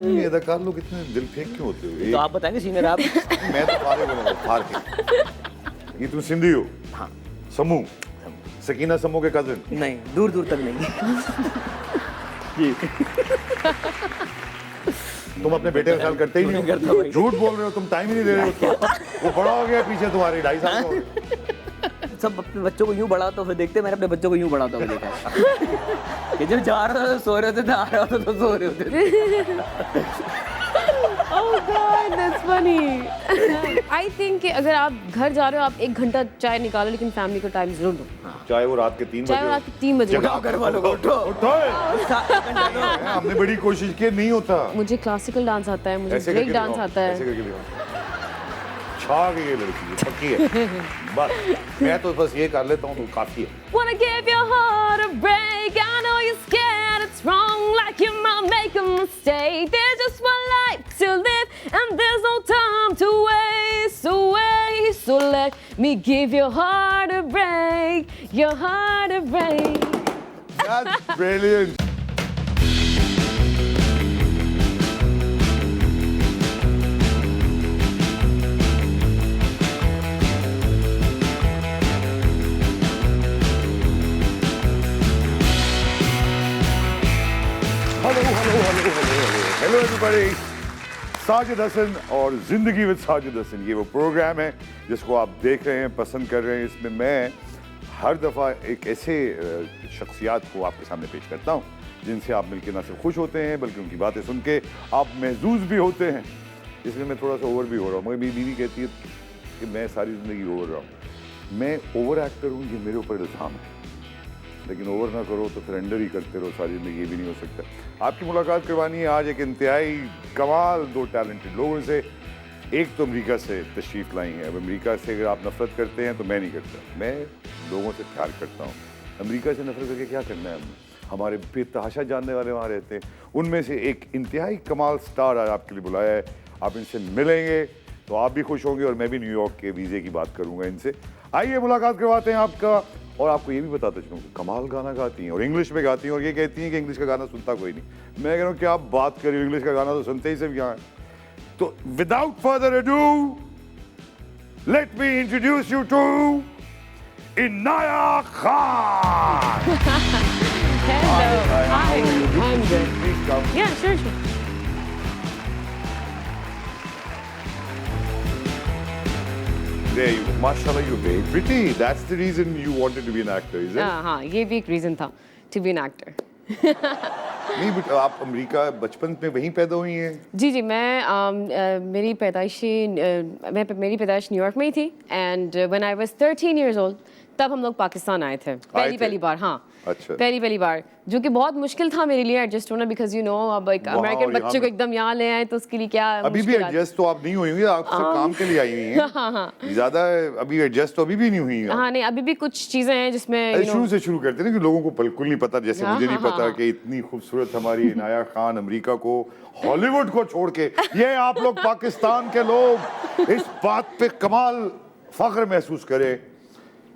ये अदाकार लोग इतने दिल फेंक क्यों होते हो? तो आप बताएंगे सीनियर आप। मैं तो फारे बोलूंगा, फार के। ये तुम सिंधी हो? हाँ। समूह? सकीना समूह के कजिन? नहीं, दूर दूर तक नहीं। जी। तुम अपने बेटे का ख्याल करते ही नहीं करता नहीं, भाई। झूठ बोल रहे हो, तुम टाइम ही नहीं दे रहे हो उसको। वो बड़ा हो गया पीछे तुम्हारे 2.5 साल का हो गया। सब अपने बच्चों को यूं बढ़ाता हुआ देखते, मैंने अपने बच्चों को यूं बढ़ाता हुआ देखा। कि जब जा रहा था तो सो रहे होते थे, आ रहा होता तो सो रहे होते थे। Oh God, that's funny. I think कि अगर आप घर जा रहे हो, आप 1 घंटा चाय निकालो, लेकिन फैमिली को टाइम जरूर दो। चाहे वो रात के 3 बजे चाहे वो रात के 3 बजे हो। जगाओ घर वालों को, उठो। उठो। हमने बड़ी कोशिश की, नहीं होता। मुझे क्लासिकल डांस आता है, मुझे ऐसे ब्रेक करके डांस दिखाओ, आता ऐसे है। करके दिखाओ। छा गई ये लड़की, पक्की है। बस मैं तो बस ये कर लेता हूँ तो काफी है। Wanna give your heart a break. I know you're scared, it's wrong, like you might make a mistake. There's just one life to live, and there's no time to waste away. So let me give your heart a break, your heart a break. That's brilliant. Hello everybody, Sajid Hasan और जिंदगी with Sajid Hasan, ये वो programme है जिसको आप देख रहे हैं, पसंद कर रहे हैं। इसमें मैं हर दफ़ा एक ऐसे शख्सियात को आपके सामने पेश करता हूँ जिनसे आप मिलकर ना सिर्फ खुश होते हैं बल्कि उनकी बातें सुन के आप महजूज भी होते हैं। इसलिए मैं थोड़ा सा ओवर भी हो रहा हूँ। मगर मेरी बीवी कहती है कि मैं सारी ज़िंदगी ओवर रहा हूँ। मैं ओवर एक्टर हूँ, ये मेरे ऊपर इल्ज़ाम है, लेकिन ओवर ना करो तो फिर अंडर ही करते रहो सारी ज़िंदगी, ये भी नहीं हो सकता। आपकी मुलाकात करवानी है आज एक इंतहाई कमाल 2 टैलेंटेड लोगों से। एक तो अमेरिका से तशरीफ़ लाई हैं। अब अमेरिका से अगर आप नफ़रत करते हैं तो मैं नहीं करता, मैं लोगों से प्यार करता हूँ। अमेरिका से नफ़रत करके क्या करना है हमने? हमारे बेतहाशा जानने वाले वहाँ रहते हैं। उनमें से एक इंतहाई कमाल स्टार आज आपके लिए बुलाया है। आप इनसे मिलेंगे तो आप भी खुश होंगे और मैं भी न्यूयॉर्क के वीज़े की बात करूँगा इनसे। आइए मुलाकात करवाते हैं आपका। और आपको ये भी बताता चलूँ कमाल गाना गाती हैं और इंग्लिश में गाती हैं, और ये कहती हैं कि इंग्लिश का गाना सुनता कोई नहीं। मैं कह रहा हूँ क्या आप बात करिए, इंग्लिश का गाना तो सुनते ही सब यहाँ है। तो without further ado let me introduce you to Inaya Khan. Hello. Hi. I'm good. Please come. Yeah, sure. There you go. Mashallah, you're very pretty. That's the reason you wanted to be an actor, is it? हाँ, ये भी एक reason था to be an actor. नहीं, but आप America बचपन में वहीं पैदा हुई हैं? जी मैं मेरी पैदाइश न्यूयॉर्क में ही थी, and when I was 13 years old तब हम लोग पाकिस्तान आए थे पहली बार। हाँ, अच्छा। पहली बार, जो कि बहुत मुश्किल था मेरे लिए एडजस्ट होना, बिकॉज यू नो अब एक वहाँ अमेरिकन और यहाँ बच्चे को में। एकदम यहाँ ले आए तो उसके लिए क्या अभी भी मुश्किलात। एडजस्ट तो आप नहीं हुई होंगी, आप सब काम के लिए आई हुई हैं। हाँ। ज्यादा अभी एडजस्ट तो अभी भी नहीं हुई हैं। हाँ नहीं, अभी भी कुछ चीज़ें हैं जिसमें अरे you know, शुरू से शुरू करते हैं ना कि लोगों को बिल्कुल नहीं पता, जैसे हाँ, मुझे नहीं हाँ, पता हाँ। कि इतनी खूबसूरत हमारी इनाया खान अमेरिका को, हॉलीवुड को छोड़ के, ये आप लोग पाकिस्तान के लोग इस बात पे कमाल फख्र महसूस करें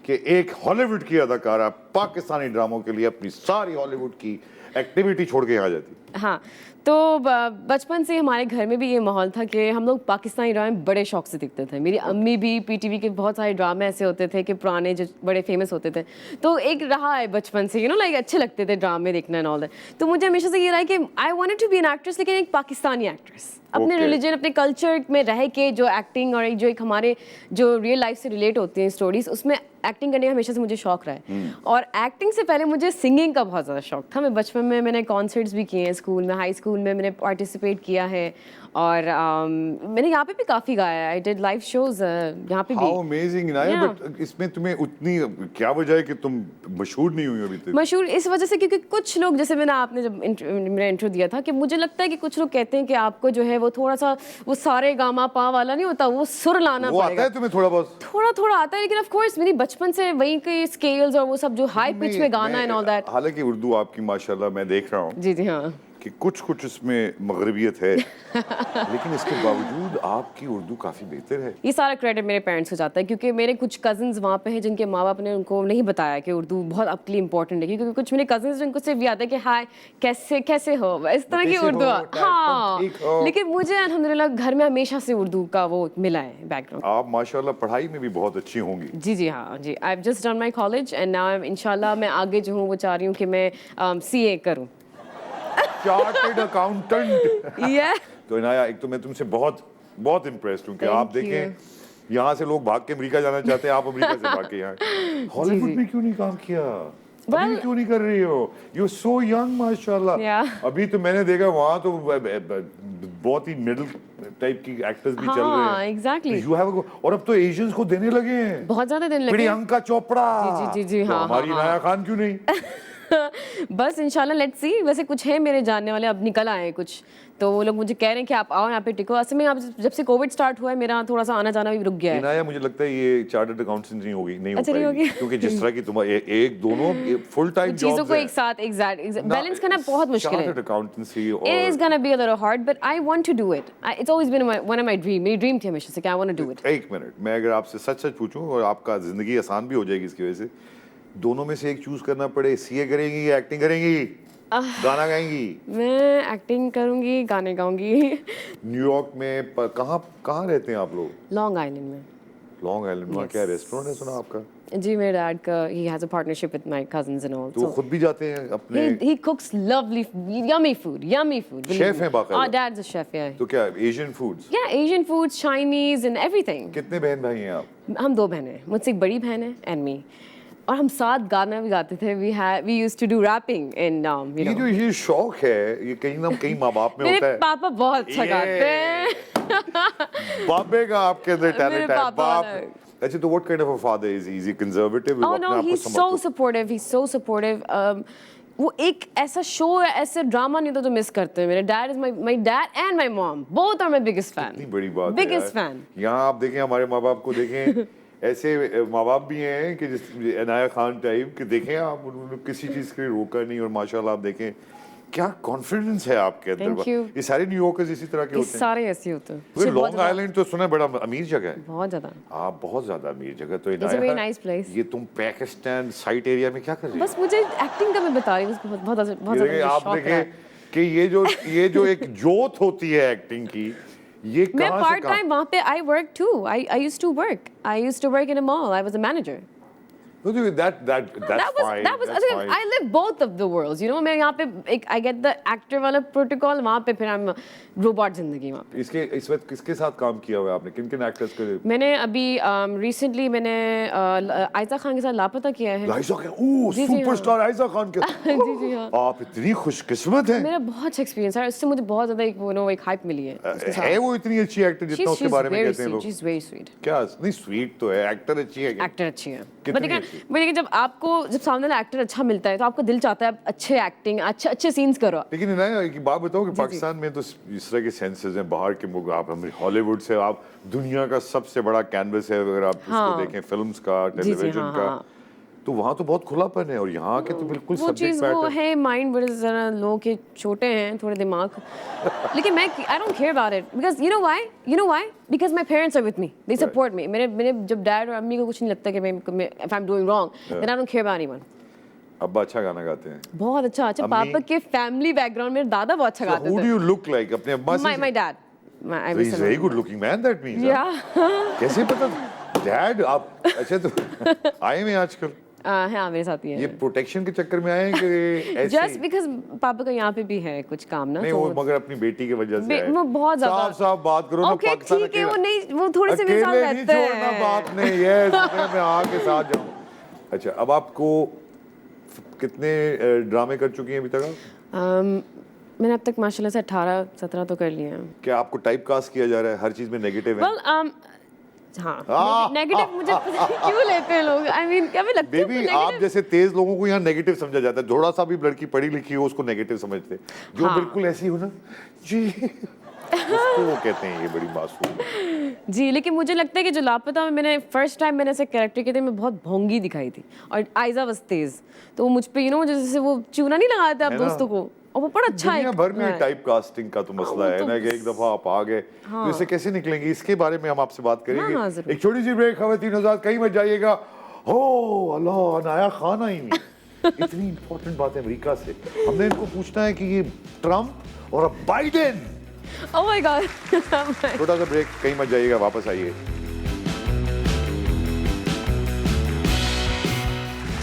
कि एक हॉलीवुड की अदाकारा पाकिस्तानी ड्रामों के लिए अपनी सारी हॉलीवुड की एक्टिविटी छोड़ के आ जाती। हाँ, तो बचपन से हमारे घर में भी ये माहौल था कि हम लोग पाकिस्तानी ड्रामे बड़े शौक से देखते थे। मेरी अम्मी भी पीटीवी के बहुत सारे ड्रामे ऐसे होते थे कि पुराने जो बड़े फेमस होते थे, तो एक रहा है बचपन से लाइक अच्छे लगते थे ड्रामे देखना एंड ऑल दैट। तो मुझे हमेशा से ये रहा है कि I wanted to be an actress, लेकिन एक पाकिस्तानी एक्ट्रेस, अपने Okay. रिलीजन अपने कल्चर में रह के जो एक्टिंग और जो एक हमारे जो रियल लाइफ से रिलेट होती हैं स्टोरीज, उसमें एक्टिंग करने का हमेशा से मुझे शौक रहा है। और एक्टिंग से पहले मुझे सिंगिंग का बहुत ज़्यादा शौक था। मैं बचपन में मैंने कॉन्सर्ट्स भी किए हैं, स्कूल में, हाई स्कूल में मैंने पार्टिसिपेट किया है, और मैंने यहाँ पे भी काफ़ी गाया है। आई डिड लाइव शोज यहाँ पे हाउ भी। Amazing Inaya, Yeah. बट इसमें तुम्हें उतनी क्या वजह है कि तुम मशहूर नहीं हुई अभी तक? मशहूर इस वजह से क्योंकि कुछ लोग, जैसे मैंने आपने जब मेरा इंट्रो दिया था, कि मुझे लगता है कि कुछ लोग कहते हैं कि आपको जो है वो थोड़ा सा वो सारे गामा पा वाला नहीं होता, वो सुर लाना वो आता पड़ेगा। है तुम्हें थोड़ा बहुत? थोड़ा आता है, लेकिन ऑफ कोर्स मेरी बचपन से वहीं के स्केल्स और वो सब जो हाई पिच में गाना एंड ऑल दैट। हालांकि उर्दू आपकी माशाल्लाह मैं देख रहा हूँ, जी हाँ। कि कुछ इसमें मगरबियत है, लेकिन इसके बावजूद आपकी उर्दू काफ़ी बेहतर है। ये सारा क्रेडिट मेरे पेरेंट्स को जाता है क्योंकि मेरे कुछ कज़न्स वहाँ पे हैं जिनके माँ बाप ने उनको नहीं बताया कि उर्दू बहुत आपके लिए इंपॉर्टेंट है, क्योंकि कुछ मेरे कज़न्स जिनको सिर्फ याद है कि हाय कैसे हो, इस तरह की कैसे उर्दू। हो, हाँ, ठीक हो। लेकिन मुझे अल्हम्दुलिल्लाह घर में हमेशा से उर्दू का वो मिला है बैकग्राउंड। आप माशाल्लाह पढ़ाई में भी बहुत अच्छी होंगी। जी हाँ जी, I have just done my college and now इंशाल्लाह मैं आगे जो हूँ वो चाह रही हूँ कि मैं CA करूँ। Chartered accountant. Yeah. तो इनाया, एक तो मैं तुमसे बहुत इम्प्रेस्ड हूँ कि Thank आप देखें यहाँ से लोग भाग के अमेरिका जाना चाहते हैं, आप अमेरिका से भाग के यहाँ हॉलीवुड में क्यों नहीं काम किया? अभी भी क्यों नहीं कर रही हो? यू सो यंग माशाल्लाह। Yeah. अभी तो मैंने देखा वहाँ तो बहुत ही मिडिल टाइप की एक्टर्स भी चल रहे हाँ, हैं। exactly. यू हैव, और अब तो एशियंस को देने लगे हैं। बहुत ज़्यादा दिन लगे। प्रियंका चोपड़ा। जी, तो हाँ, हमारी हाँ, इनाया खान क्यों नहीं? बस इंशाल्लाह लेट्स सी। वैसे कुछ है मेरे जानने वाले, अब निकल आए हैं कुछ, तो वो लोग मुझे कह रहे हैं कि आप आओ यहाँ पे टिको। असल में अब जब से कोविड स्टार्ट हुआ है मेरा थोड़ा सा आना जाना भी रुक गया है। इनाया, मुझे लगता है ये चार्टर्ड अकाउंटेंट नहीं होगी, नहीं हो अच्छा, नहीं पाएगी, होगी। क्योंकि जिस तरह की तुम्हारे एक दोनों फुल टाइम चीज़ों जॉब्स को एक साथ एग्जैक्ट बैलेंस करना बहुत मुश्किल है। Chartered accountancy It is gonna be a little hard, but I want to do it. It's always been one of my dream. मेरी ड्रीम थी हमेशा से कि I want to do it. एक मिनट, मैं अगर आपसे सच पूछूं और आपका जिंदगी आसान भी हो जाएगी इसकी वजह से, दोनों में से एक चूज करना पड़े, सीए करेंगी या एक्टिंग करेंगी, गाना गाएंगी? मैं एक्टिंग करूंगी, गाने गाऊंगी। न्यूयॉर्क में कहाँ रहते हैं आप लोग? लॉन्ग आइलैंड में। लॉन्ग आइलैंड में क्या रेस्टोरेंट है सुना आपका? जी, मेरे डैड का he has a partnership with my cousins and all. तो वो खुद भी जाते हैं अपने? He cooks lovely, yummy food. Chef हैं बाकायदा? Our dad's a chef, yeah. तो क्या Asian foods? Yeah, Asian foods, Chinese and everything. कितने बहन भाई हैं आप? हम 2 बहनें हैं, मुझसे एक बड़ी बहन है and me. और हम साथ गाना भी गाते थे। We used to do rapping and you ये know. जो ये शौक है, ये कहीं ना कहीं माँ बाप में होता मेरे है। पापा बहुत अच्छा गाते हैं। बाबे का आपके अंदर टैलेंट मेरे है। पापा बाप, अच्छा, तो what kind of a father is he? Is he conservative? Oh no, he's so supportive. He's so supportive. वो एक ऐसा शो है, ऐसे ड्रामा नहीं तो जो मिस करते हैं। मेरे dad is my dad and my mom both are my biggest fan. इतनी बड़ी बात है Biggest यार। fan. यहाँ आप देखें, हमारे माँ बाप को देखें, ऐसे माँ बाप भी हैं कि जिस इनाया खान टाइप कि देखें आप, उन्होंने किसी चीज़ के लिए रोका नहीं, और माशाल्लाह आप देखें क्या कॉन्फिडेंस है आपके अंदर। Thank you. ये सारे न्यूयॉर्कर्स इसी तरह के ये होते हैं। सारे ऐसे होते हैं। तो लॉन्ग आइलैंड तो सुना है बड़ा अमीर जगह है। बहुत ज़्यादा। आप बहुत ज्यादा अमीर जगह। तो It's a very nice place. ये तुम पाकिस्तान साइट एरिया में क्या कर रही हो? बस मुझे एक्टिंग का मैं बता रही हूँ, बहुत ये ज़्यादा देखिए, आप शौक देखें है। कि ये जो एक जोत होती है एक्टिंग की, ये मैं कहाँ से पार्ट टाइम वहाँ पे I work too. I used to work in a mall. I was a manager. that's fine. That's fine. I live both of the worlds. You know, मैं यहाँ पे एक I get the actor वाला protocol, वहाँ पे फिर I'm robot जिंदगी वहाँ पे। इस वक्त किसके साथ काम किया हुआ है आपने? किन एक्टर्स के? मैंने अभी रिसेंटली मैंने आयशा खान के साथ लापता किया है। आयशा खान, ओह जी, जी, सुपरस्टार आयशा खान के। जी हाँ। आप इतनी खुशकिस्मत हैं। मेरा बहुत अच्छा एक्सपीरियंस है, इससे मुझे बहुत ज़्यादा एक हाइप मिली है उसके साथ। है वो इतनी अच्छी एक्टर जितना उसके बारे में कहते हैं लोग? She's very sweet. क्या नहीं, स्वीट तो है, एक्टर अच्छी है क्या? एक्टर अच्छी है। कितनी लेकिन जब सामने वाला एक्टर अच्छा मिलता है तो आपका दिल चाहता है अच्छे एक्टिंग, अच्छे सीन्स करो। लेकिन ना एक बात बताओ कि पाकिस्तान में तो इस तरह के सेंसेस हैं, बाहर के मुल्क, आप हॉलीवुड से आप दुनिया का सबसे बड़ा कैनवस है अगर आप उसको देखें, फिल्म्स का, टेलीविजन का, तो वहाँ तो बहुत खुलापन है, और यहाँ के तो बिल्कुल वो चीज़ वो है, माइंड बड़े ज़रा लोगों के छोटे हैं, थोड़े दिमाग। लेकिन मैं I don't care about it because you know why? Because my parents are with me. They support me. मेरे जब डैड और अम्मी को कुछ नहीं लगता कि मैं if I'm doing wrong, then I don't care about anyone. अब्बा अच्छा गाना गाते हैं? बहुत अच्छा। पापा के फैमिली बैकग्राउंड, मेरे दादा बहुत अच्छा गाते थे। Who do you look like अपने अब्बा से? My dad. He's a very good looking man, that means. Yeah. कैसे पता? डैड आप अच्छा तो आए में आजकल? हाँ, मेरे साथ ही है। ये प्रोटेक्शन के चक्कर में आए हैं कि ऐसे? Just because पापा का यहाँ पे भी है कुछ काम ना, नहीं, वो मगर अपनी बेटी की वजह से वो बहुत ज़्यादा साफ बात करो ना। पाकिस्तान ठीक है, वो नहीं, वो थोड़े से मेरे साथ रहते हैं। छोड़ना बात नहीं, यस मैं आके साथ जाऊँ। अच्छा, अब आपको कितने ड्रामे कर चुकी हैं अभी तक आप? मैंने अब तक माशाल्लाह से 18-17 तो कर लिए हैं। क्या आपको टाइप कास्ट किया जा रहा है? हर चीज में नेगेटिव है? Well, हाँ, नेगेटिव मुझे क्यों लेते हैं लोग? I mean, क्या मैं लगती हूँ बेबी, आप जैसे तेज लोगों को यहाँ नेगेटिव समझा जाता है, थोड़ा सा भी लड़की पढ़ी लिखी हो उसको नेगेटिव समझते हैं, जो बिल्कुल ऐसी हो ना जी उसको वो कहते हैं ये बड़ी मासूम। जी, लेकिन मुझे लगता है कि जो लापता में मैंने फर्स्ट टाइम मैंने ऐसे कैरेक्टर किए थे, मैं बहुत भोंगी दिखाई थी और आयजा was तेज, तो वो मुझ पे जैसे वो चूना नहीं लगाते आप दोस्तों को, और वो बड़ा अच्छा दुनिया एक भर में टाइप कास्टिंग का तो मसला है ना कि एक दफा आप आ गए तो इससे कैसे निकलेंगे, इसके बारे में हम आपसे बात करेंगे। हाँ, जरूर। एक छोटी सी ब्रेक, खवातीन हज़रात कहीं मत जाइएगा। हो अल्लाह, अनाया खान आई नहीं। इतनी इंपॉर्टेंट बात है अमेरिका से, हमने इनको पूछना है कि ये ट्रम्प और अब बाइडेन। Oh my God. छोटा सा ब्रेक, कहीं मत जाइएगा, वापस आइए।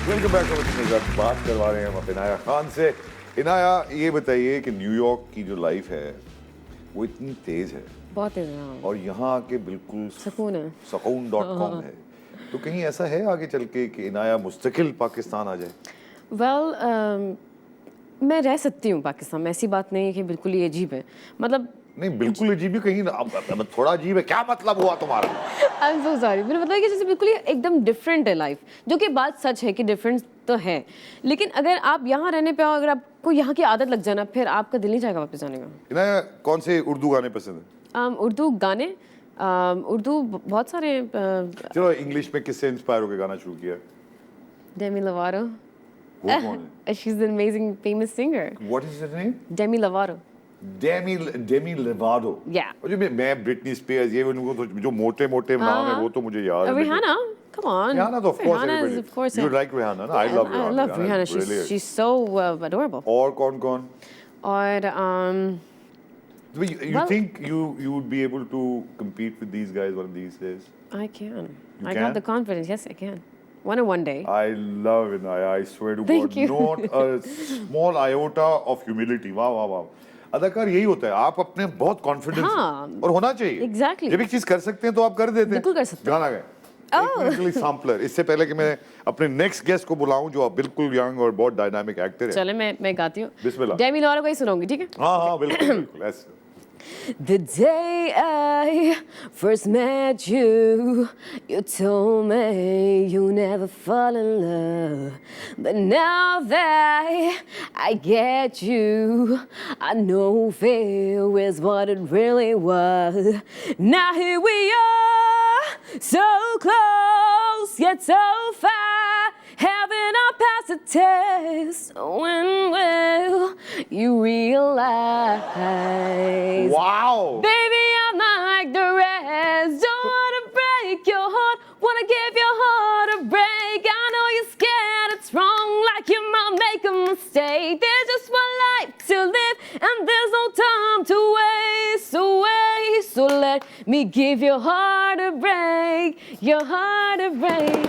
Welcome back. बात करवा रहे हैं हम इनाया खान से। इनाया, ये बताइए कि न्यूयॉर्क की जो लाइफ है वो इतनी तेज है बहुत तेज है, हाँ। और यहाँ आके बिल्कुल सुकून है। सकून.com है, तो कहीं ऐसा है आगे चल के कि इनाया मुस्तकिल पाकिस्तान आ जाए? वेल मैं रह सकती हूँ पाकिस्तान में, ऐसी बात नहीं है कि बिल्कुल ही अजीब है, मतलब नहीं बिल्कुल अजीब ही कहीं अब थोड़ा अजीब है, क्या मतलब हुआ तुम्हारा? आई एम सो सॉरी, मैंने मतलब कि जैसे बिल्कुल ही एकदम डिफरेंट है लाइफ, जो कि बात सच है कि डिफरेंस तो है, लेकिन अगर आप यहाँ रहने पे आओ, अगर आपको यहाँ की आदत लग जाना, फिर आपका दिल नहीं चाहेगा वापस जाने का। इनाया, कौन से उर्दू गाने पसंद है? उर्दू गाने, उर्दू बहुत सारे। चलो इंग्लिश में किससे इंस्पायर होकर गाना शुरू किया? Demi Lovato. वो कौन है? She is an amazing famous singer. What is his name? Demi Lovato. Demi Lovato. Yeah. और जो मैं ब्रिटनी स्पीयर्स, ये उनको तो जो मोटे नाम है वो तो मुझे याद है। Rihanna, come on. Rihanna तो of course Rihanna is everybody. of course. You like Rihanna, ना? I love Rihanna. I love Rihanna. Brilliant. She's so adorable. और कौन? और You Well- think you would be able to compete with these guys one of these days? I can. I can? got the confidence. Yes, I can. One day. I love Inaya. I swear to Thank God, you. not a small iota of humility. वाह। अदाकार यही होता है, आप अपने बहुत confidence हाँ। और होना चाहिए। Exactly. जब एक चीज कर सकते हैं तो आप कर देते हैं। बिल्कुल कर सकते हैं। गाना गाए। सैम्पलर। इससे पहले कि मैं अपने नेक्स्ट गेस्ट को बुलाऊं जो बिल्कुल यंग और बहुत डायनामिक एक्टर है। चले मैं गाती हूँ। बिस्मिल्लाह। डेमी लोवारो का ही सुनाऊंगी, ठीक है? हाँ बिल्कुल ऐसे। The day I first met you, you told me you never fall in love. But now that I get you, I know fear is what it really was. Now here we are, so close yet so far, having our past a test. When will you realize? Wow. Baby, I'm not like the rest. Don't wanna break your heart, wanna give your heart a break. I know you're scared, it's wrong, like you might make a mistake. There's just one life to live, and there's no time to waste away. So let me give your heart a break, your heart a break.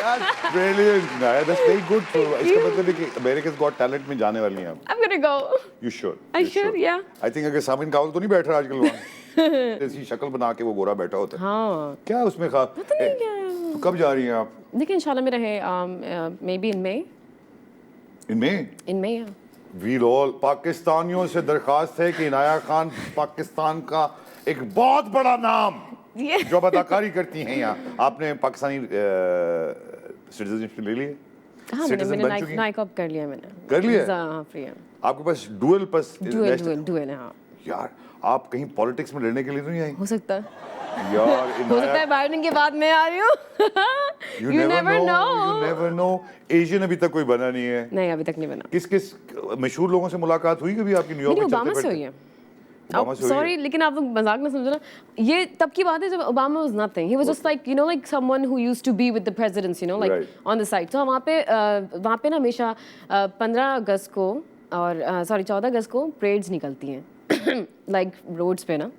That's brilliant. That's very good. इसका मतलब है कि America's Got Talent में जाने वाली हैं आप। I'm gonna go. You should. I You should, yeah. I think अगर सामिन कावल तो नहीं बैठ रहा आजकल वहाँ। ऐसी शक्ल बना के वो गोरा बैठा होता है। हाँ। क्या उसमें खास? पता नहीं क्या। तो कब जा रही हैं आप? देखिए इंशाल्लाह मेरा है maybe in May. In May? In May, yeah. We all पाकिस्तानियों से दरखास्त है कि इनाया खान पाकिस्तान का एक बहुत बड़ा नाम Yeah. जो अदाकारी करती हैं यहाँ। आपने पाकिस्तानी सिटीजनशिप ले ली है? हाँ Citizen बन चुकी हैं? नाइक अप कर लिया मैंने। कर लिया? वीज़ा, हाँ फ्री है। आपके पास डुअल डुअल है, हाँ। यार आप कहीं पॉलिटिक्स में लड़ने के लिए तो नहीं आई? हो सकता है। यार हो सकता है बाइडेन के बाद मैं आ रही हूँ। You never know. You never know. Asian अभी तक कोई बना नहीं है। नहीं अभी तक नहीं बना। किस मशहूर लोगों से मुलाकात हुई कभी आपकी न्यूयॉर्क मेरी में? ओबामा से हुई है। ओबामा से हुई है? सॉरी लेकिन आप लोग मजाक ना समझो ना, ये तब की बात है जब Obama was nothing, he was just like you know like someone who used to be with the presidents, you know like Right. On the side. तो वहाँ पे ना हमेशा 15 अगस्त को और सॉरी 14 अगस्त को परेड्स निकलती हैं लाइक रोड्स पे ना।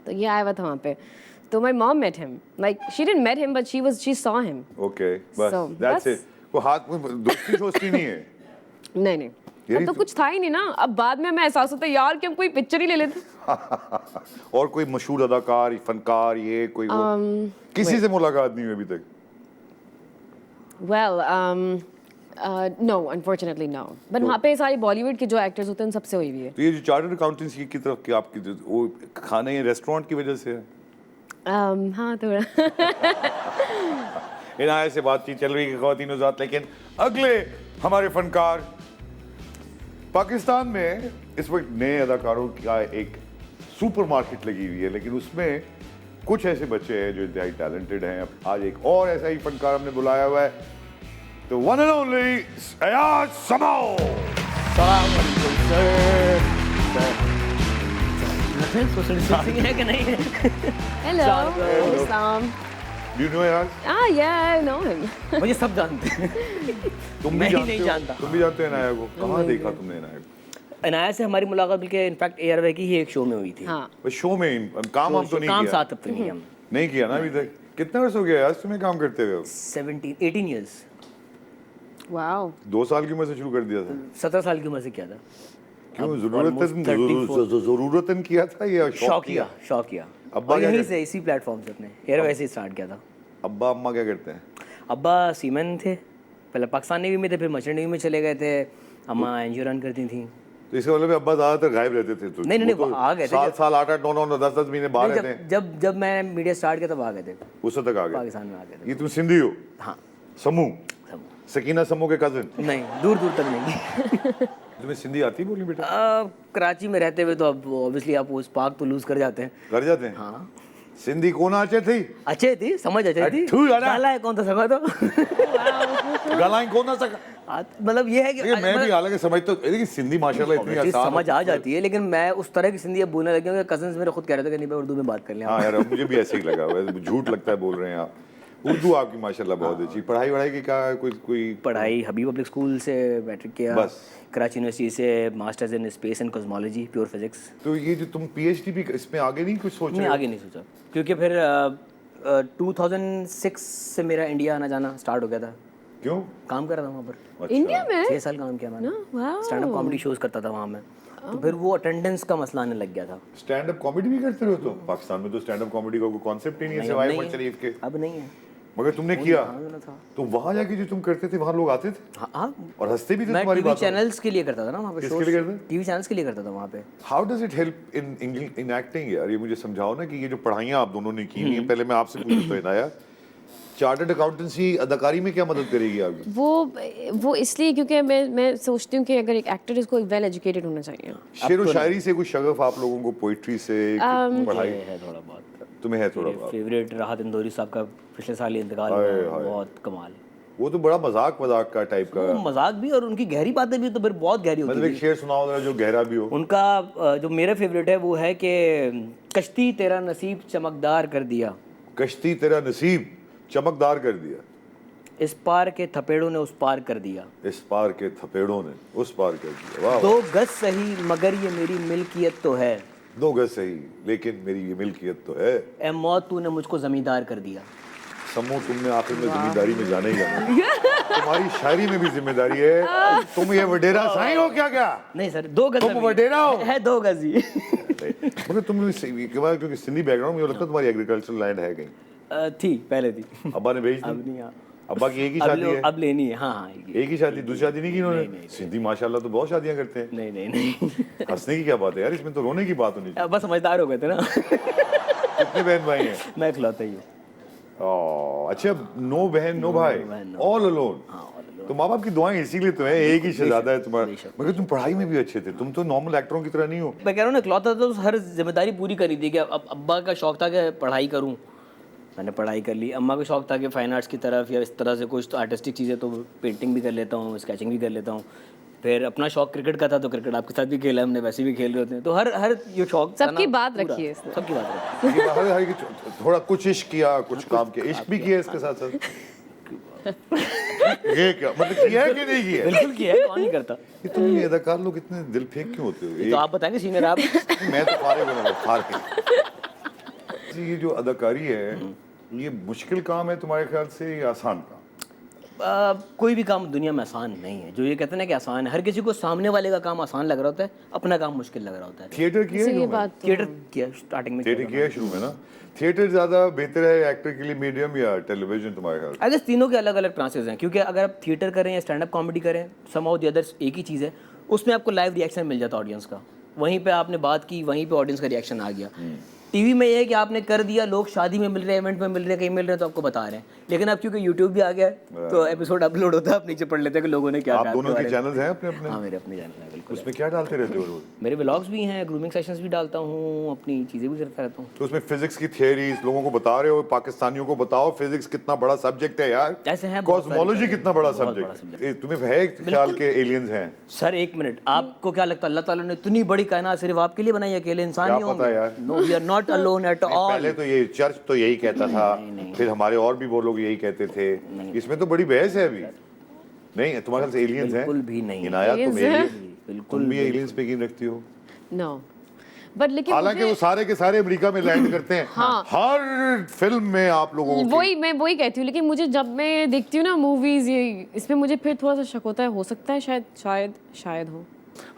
तो ये आया हुआ था वहाँ पे, तो my mom met him, like she didn't met him but she saw him. Okay बस So, दैट्स that's- इट। वो हाथ में दोस्ती नहीं है। नहीं यही अब तो तो- कुछ था ही नहीं ना। अब बाद में हमें एहसास होता है यार कि हम कोई पिक्चर ही ले लेते। और कोई मशहूर अदाकार फनकार ये कोई वो किसी से मुलाकात नहीं हुई अभी तक? Well, no, unfortunately no. But वहाँ पे सारे बॉलीवुड के जो एक्टर्स होते हैं उन सबसे हुई हुई है। तो ये जो चार्टर्ड अकाउंटेंसी की तरफ की आपकी वो खाने रेस्टोरेंट की वजह से है? हाँ थोड़ा। इनाया से बातचीत चल रही है ख़वातीन हज़रात, लेकिन अगले हमारे फनकार पाकिस्तान में इस वक्त नए अदाकारों का एक सुपरमार्केट लगी हुई है, लेकिन उसमें कुछ ऐसे बच्चे हैं जो इंतहाई टैलेंटेड हैं। आज एक और ऐसा ही फनकार हमने बुलाया हुआ है, तो वन एंड ओनली अयाज समाओ। अस्सलाम वालेकुम सर। सोशल डिस्टेंसिंग है कि नहीं है? हेलो अस्सलाम। Do you know यार? yeah, I know him. मुझे सब जानते हैं। तुम मैं भी ही नहीं जानते हो? जानता। तुम भी जानते हो इनाया को? कहाँ देखा तुमने इनाया को? अनाया से हमारी मुलाकात बल्कि इनफैक्ट एयरवे की ही एक शो में हुई थी। हाँ बस शो में काम हम तो नहीं काम किया। साथ अब तो नहीं हम। नहीं किया ना अभी तक। कितना वर्ष हो गया यार तुम्हें काम करते हुए? 18 years। wow 2 साल की उम्र से शुरू कर दिया था। 17 साल की उम्र से किया था। क्यों अब almost 34 जरूरतन किया था या शौक किया। अब्बा और क्या यहीं करते? से इसी प्लेटफॉर्म से अपने एयरवे से स्टार्ट किया था। अब्बा अम्मा क्या करते हैं? अब्बा सीमैन थे, पहले पाकिस्तान नेवी में थे, फिर मर्चेंट नेवी में चले गए थे। अम्मा एनजीओ रन करती थी। तो इसका मतलब अब्बा ज्यादातर गायब रहते थे तो नहीं, वो तो आ गए थे साल 8 9 10 महीने बाहर रहते हैं। जब मैं मीडिया स्टार्ट किया तब आ गए थे, उस तक आ गए। पाकिस्तान में आ गए थे। ये तुम सिंधी हो? हाँ समूह सब। सकीना समूह के कजिन? नहीं, दूर दूर तक नहीं। तुम्हें सिंधी आती बोलनी बेटा? कराची में रहते हुए तो अब ऑब्वियसली आप उस पाक तो लूज कर जाते हैं। कर जाते हैं। हाँ सिंधी कौन आचे थी? अच्छे थी, समझ अच्छी थी। अट्ठू यार। काला है कौन था समझ तो। गलाई कौन ना सका? मतलब ये है कि देखिए मैं भी हालांकि समझ तो लेकिन सिंधी माशाल्लाह इतनी obviously आसान समझ आ जाती है, लेकिन मैं उस तरह की सिंधी अब बोलने लग गया हूं कि कजन्स मेरे खुद कह रहे थे कि नहीं भाई उर्दू में बात कर लें। हाँ यार अब मुझे भी ऐसे ही लगा हुआ है, झूठ लगता है बोल रहे हैं आप। उर्दू आपकी माशाल्लाह बहुत अच्छी। पढ़ाई वढ़ाई की क्या कोई पढ़ाई हबीब पब्लिक स्कूल से मैट्रिक किया, बस। कराची यूनिवर्सिटी से masters in space and cosmology pure physics. तो ये जो तुम पीएचडी भी इसमें आगे नहीं कुछ सोच नहीं रहे हो? आगे नहीं सोचा, क्योंकि फिर 2006 से मेरा इंडिया आना जाना स्टार्ट हो गया था। क्यों? काम कर रहा था वहाँ पर। अच्छा। इंडिया में 6 साल काम किया मैंने। wow stand up comedy shows करता था वहाँ में, तो फिर वो अटेंडेंस का मसला आने लग गया था। स्टैंड अप कॉमेडी भी करते हो? तो पाकिस्तान में तो स्टैंड अप कॉमेडी का कोई कॉन्सेप्ट ही नहीं है नहीं, सिवाय अब उमर नहीं शरीफ के। अब नहीं है। मगर तुमने किया हाँ, था। तो वहां जाके जो तुम करते थे वहां लोग आते थे हाँ हाँ, और हंसते भी थे मैं तुम्हारी टीवी बातों पे? चैनल्स के लिए करता था ना वहाँ पे। किसके लिए करते थे? टीवी चैनल्स के लिए करता था वहाँ पे। How does it help in acting यार? ये मुझे समझाओ ना कि ये जो पढ़ाइयाँ आप दोनों ने की हुई हैं, पहले मैं आपसे पूछता हूँ इनाया, चार्टर्ड अकाउंटेंसी अदाकारी में क्या मदद करेगी आपकी? वो इसलिए क्योंकि मैं सोचती हूँ कि अगर एक एक्टर है उसको वेल एजुकेटेड होना चाहिए। शेर व शायरी से कोई शगफ आप लोगों को, पोइट्री से पढ़ाई है थोड़ा बहुत। तुम्हें है थोड़ा बहुत? फेवरेट राहत इंदौरी साहब का पिछले साल ही इंतकाल हुआ, बहुत कमाल। वो तो बड़ा मजाक का टाइप का, वो मजाक भी और उनकी गहरी बातें भी तो फिर बहुत गहरी होती मतलब थी। एक शेर सुनाओ जरा जो गहरा भी हो। उनका जो मेरा फेवरेट है वो है कि कश्ती तेरा नसीब चमकदार कर दिया, कश्ती तेरा नसीब चमकदार कर दिया, इस पार के थपेड़ों ने उस पार कर दिया, इस पार के थपेड़ों ने उस पार कर दिया। वाह, 2 गज सही मगर ये मेरी मिल्कियत तो है, 2 गज सही लेकिन मेरी ये मिल्कियत तो है, ए मौत तूने मुझको जमींदार कर दिया। समूह तुमने आखिर में जिम्मेदारी में जाना ही जाना। तुम्हारी शायरी में भी जिम्मेदारी है। तुम ये वडेरा साई हो क्या? नहीं सर, 2 गज तुम जमीन वडेरा हो? है, 2 गज ही। मगर तुम क्योंकि सिंधी बैकग्राउंड मुझे लगता है तुम्हारी एग्रीकल्चरल लैंड है कहीं? थी पहले थी, अब्बा ने भेज अब दी? नहीं। हाँ, अब्बा की एक ही शादी है? अब लेनी है। हाँ हाँ, एक ही शादी, दूसरी शादी नहीं की इन्होंने? सिंधी माशाल्लाह तो बहुत शादियां करते हैं। नहीं। हंसने की क्या बात है यार, इसमें तो रोने की बात होनी चाहिए। बस समझदार हो गए थे ना। कितने बहन भाई हैं? मैं इकलौता ही हूँ। अच्छा, 9 बहन 9 भाई, ऑल अलोन। तो माँ बाप की दुआएं इसीलिए तो है, एक ही शहजादा है तुम्हारा। मगर तुम पढ़ाई में भी अच्छे थे, तुम तो नॉर्मल एक्टरों की तरह नहीं हो। मैं कह रहा हूँ ना, इकलौता था तो हर जिम्मेदारी पूरी करी थी कि अब अब्बा का शौक था कि पढ़ाई करूँ, मैंने पढ़ाई कर ली। अम्मा का शौक था कि फाइन आर्ट्स की तरफ या इस तरह से कुछ तो आर्टिस्टिक चीज़ें, तो पेंटिंग भी कर लेता हूँ, स्केचिंग भी कर लेता हूँ। फिर अपना शौक क्रिकेट का था तो क्रिकेट आपके साथ भी खेला हमने, वैसे भी खेल रहे होते हैं। तो हर ये शौक सबकी बात रखी है इसने। सबकी बात रखी है। हर थोड़ा कुछ इश्क किया, कुछ काम किया, इश्क भी किया इसके साथ साथ। ये क्या मतलब, किया है कि नहीं किया? बिल्कुल किया है, कौन नहीं करता। ये तुम ये अदाकार लोग इतने दिल फेंक क्यों होते हो? तो आप बताएंगे सीनियर आप। मैं तो फारिग हूं, फारिग। ये जो अदाकारी है ये मुश्किल काम है तुम्हारे ख्याल से या आसान काम? कोई भी काम दुनिया में आसान नहीं है। जो ये कहते हैं ना कि आसान है, हर किसी को सामने वाले का काम आसान लग रहा होता है, अपना काम मुश्किल लग रहा होता है। थिएटर किया है? ये बात तो थिएटर किया स्टार्टिंग में, थिएटर किया है शुरू में ना। थिएटर ज्यादा बेहतर है एक्टर के लिए मीडियम या टेलीविजन तुम्हारे ख्याल से? आई गेस तीनों के अलग अलग ट्रांसेस हैं, क्योंकि अगर आप थिएटर करें या स्टैंड अप कॉमेडी करें, सम ऑफ द अदर्स एक ही चीज़ है, उसमें आपको लाइव रिएक्शन मिल जाता है ऑडियंस का। वहीं पे आपने बात की, वहीं पे ऑडियंस का रिएक्शन आ गया। टीवी में ये है कि आपने कर दिया, लोग शादी में मिल रहे हैं, इवेंट में मिल रहे हैं, कहीं मिल रहे हैं तो आपको बता रहे हैं। लेकिन अब क्योंकि यूट्यूब भी आ गया है तो एपिसोड अपलोड होता है, आप नीचे पढ़ लेते हैं कि लोगों ने क्या कहा। आप दोनों के चैनल हैं अपने अपने? हाँ, मेरे अपने चैनल हैं। बिल्कुल उसमें क्या डालते रहते हो रोज? मेरे व्लॉग्स भी हैं, ग्रूमिंग सेशंस भी डालता हूँ, अपनी चीज़ें भी करता रहता हूँ। तो उसमें फिजिक्स की थियरीज लोगों को बता रहे हो, पाकिस्तानियों को बताओ फिजिक्स कितना बड़ा सब्जेक्ट है यार। ऐसे हैं बहुत सारे कॉस्मोलॉजी सारे, कितना बड़ा बहुत बड़ा सब्जेक्ट subject। है। तुम्हें है ख्याल के एलियंस हैं? सर एक मिनट, आपको क्या लगता है अल्लाह ताला ने इतनी बड़ी कायनात सिर्फ आपके लिए बनाई है, अकेले इंसान क्या नहीं पता यार। होंगे? No, we are not alone at all. पहले तो ये चर्च तो यही कहता था, फिर हमारे और भी वो लोग यही कहते थे। इसमें तो बड़ी बहस है अभी। नहीं तुम्हारे ख्याल से एलियंस हैं? बिल्कुल भी नहीं। इनायत तुम Aliens हैं? एलियन, बिल्कुल तुम भी भी एलियंस पे यकीन रखती हो? नो, बट लेकिन हालांकि वो सारे के सारे अमेरिका में लैंड करते हैं। हाँ। हर फिल्म में आप लोगों को मैं वही कहती हूँ, लेकिन मुझे जब मैं देखती हूँ ना मूवीज ये, इसमें मुझे फिर थोड़ा सा शक होता है, हो सकता है शायद हो।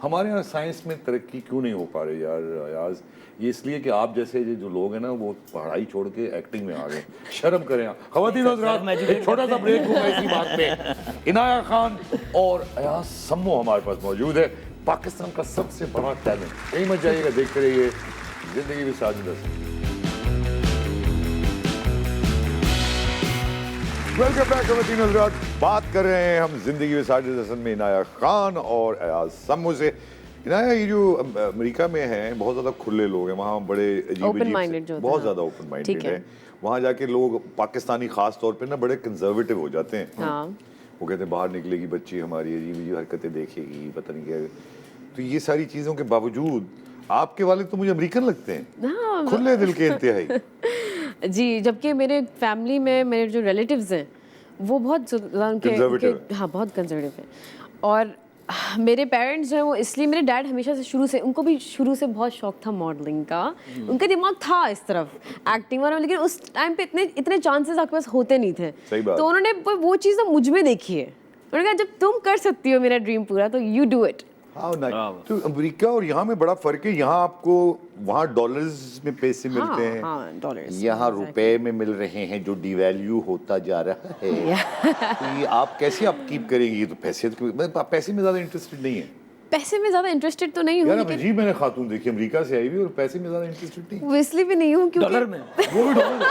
हमारे यहाँ साइंस में तरक्की क्यों नहीं हो पा रही यार अयाज? ये इसलिए कि आप जैसे जो लोग हैं ना वो पढ़ाई छोड़ के एक्टिंग में आ गए। शर्म करें आप। ख़वातीन और हज़रात, एक छोटा सा ब्रेक हुआ इसी बात पे। इनाया खान और अयाज सम्मो हमारे पास मौजूद है, पाकिस्तान का सबसे बड़ा टैलेंट। कहीं मत जाइएगा, देखते रहिए जिंदगी भी साजिद हसन। वेलकम बैक ख़वातीन और हज़रात, बात कर रहे हैं हम जिंदगी में साजिद हसन में इनाया खान और अयाज सम्मो से। इनाया, ये जो अमेरिका में हैं बहुत ज़्यादा खुले लोग हैं, वहाँ बड़े Open minded जो होते बहुत हैं। ज़्यादा ओपन माइंडेड ठीक है। है। वहाँ जाके लोग पाकिस्तानी खास तौर पे ना बड़े कंजर्वेटिव हो जाते हैं। हाँ। वो कहते हैं बाहर निकलेगी बच्ची हमारी अजीब हरकतें देखेगी, पता नहीं क्या। तो ये सारी चीज़ों के बावजूद आपके वाले तो मुझे अमेरिकन लगते हैं, हाँ, खुले दिल के इंतहाई। जी, जबकि मेरे फैमिली में मेरे जो रिलेटिव्स हैं वो बहुत ज़्यादा Conservative हाँ बहुत कंजर्वेटिव हैं। और मेरे पेरेंट्स जो हैं वो, इसलिए मेरे डैड हमेशा से शुरू से, उनको भी शुरू से बहुत शौक था मॉडलिंग का, उनका दिमाग था इस तरफ एक्टिंग वाला, लेकिन उस टाइम पे इतने चांसेस आपके पास होते नहीं थे। सही बात। तो उन्होंने वो चीज़ ना मुझ में देखी है, उन्होंने कहा जब तुम कर सकती हो मेरा ड्रीम पूरा तो यू डू इट। हाँ नाइस। तो अमेरिका और यहाँ में बड़ा फर्क है। यहाँ आपको वहाँ डॉलर्स में पैसे मिलते हैं, हाँ, डॉलर्स। यहाँ रुपए में मिल रहे हैं जो डिवैल्यू होता जा रहा है। तो ये आप कैसे अपकीप करेंगी? तो पैसे में ज़्यादा इंटरेस्टेड नहीं है पैसे में ज़्यादा इंटरेस्टेड तो नहीं हूँ, यार। लेकिन अजीब, मैंने खातून देखी अमेरिका से आई हुई और पैसे में ज़्यादा इंटरेस्टेड नहीं। वो इसलिए भी नहीं हूँ क्योंकि डॉलर में, वो भी डॉलर